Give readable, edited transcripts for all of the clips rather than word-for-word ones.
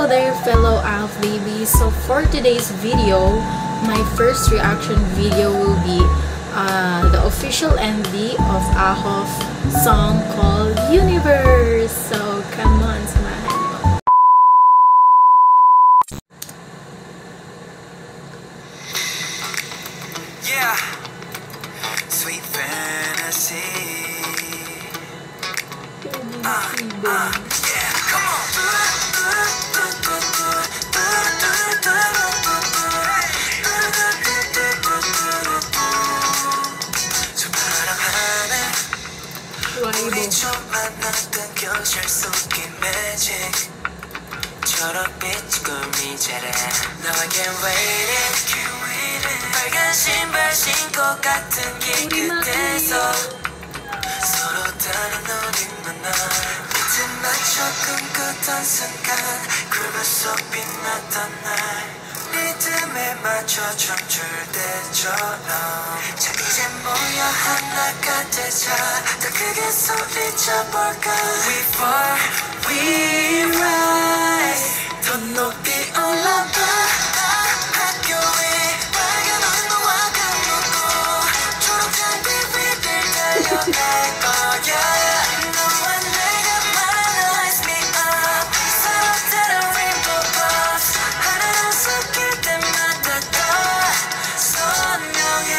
Hello there, fellow ALF babies. So for today's video, my first reaction video will be the official MV of AHOF song called Universe. So come on, samahan mo. Yeah, sweet fantasy. Yeah, come on. 우리 좀 만났던 겨울 속의 magic 초록빛 꿈이 자라 Now I can't wait it 빨간 신발 신고 같은 길 끝에서 서로 다른 너를 만나 빛을 맞춰 꿈꾸던 순간 그룹 속 빛났던 날 리듬에 맞춰 춤출 때처럼 자 이제 모여 하나가 되자 더 크게 소리쳐볼까 We fall, we rise 더 높이 올라가 학교에 빨간 언더와 감고 초록장비 위를 달려갈 거야 너와 내가 만나 Lights me up 서로 다른 rainbow puffs 하나로 섞일 때마다 더 선명해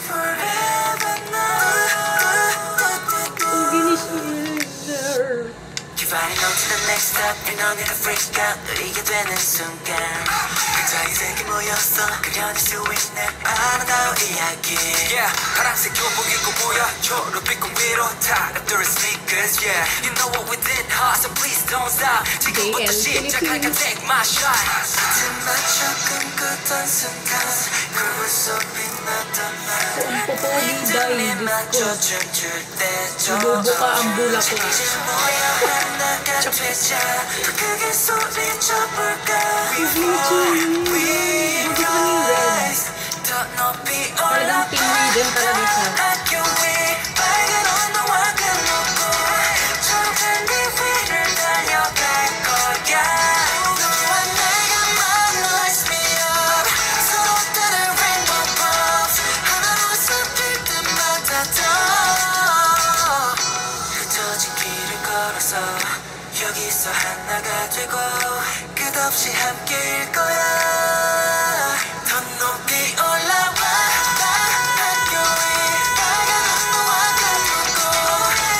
Forever now 기발이 넘치는 next step 너네를 freak out 느리게 되는 순간 굉장히 색이 모여서 그려낼 수 있는 아름다운 이야기 Yeah 파란색 교복 입고 모여 초록빛 꿈 위로 타락들의 sneakers Yeah You know what we did hard so please don't stop 지금부터 시작할까 take my shot 빛을 맞춰 꿈꾸던 순간 그물 속 빛났던 날 리듬에 맞춰 춤출 때처럼 이제 모여 하나가 되자 더 크게 소리쳐볼까 We fall, we rise 더 높이 올라가 학교 위 빨간 언더와 감고 초록장비 위를 달려갈 거야 너와 내가 만나 Lights me up 서로 다른 rainbow puffs 하나로 섞일 때마다 더 흩어진 길을 걸어서 여기서 하나가 되고 끝없이 함께일 거야 더 높이 올라와 학교 위 빨간 언더와 감고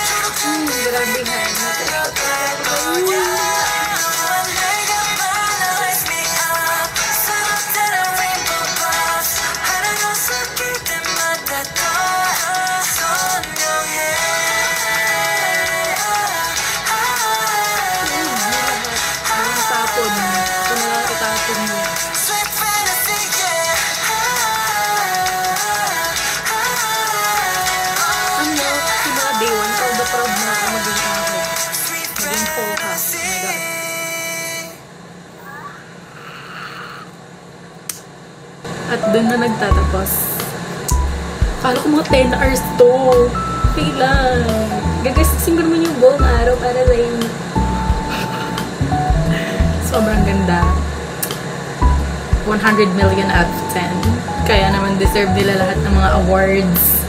초록장비 위를 달려갈 거야 너와 내가 만나 Lights me up 서로 다른 rainbow puffs 하나로 섞일 때마다 더 선명해 Sweet fantasy, yeah. Ano, simula day one, proud na proud na ako maging ako. Sweet Maging focus. Oh my God. At dun na nagtatapos. Kala ko mga 10 hours to. Okay lang. Gagasing ko naman yung buong araw para sa inyo. Sobrang ganda. 100 million out of 10. Kaya naman deserve nila lahat ng mga awards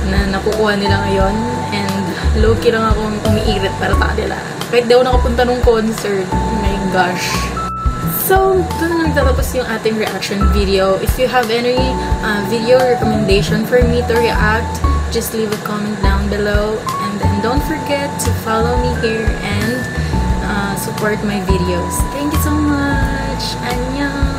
na nakukuha nila ngayon. And low-key lang akong umiirit para sa kanila. Kahit di ako nakapunta nung concert. Oh my gosh. So, doon na nagtatapos yung ating reaction video. If you have any video recommendation for me to react, just leave a comment down below. And then don't forget to follow me here and support my videos. Thank you so much. Annyeong!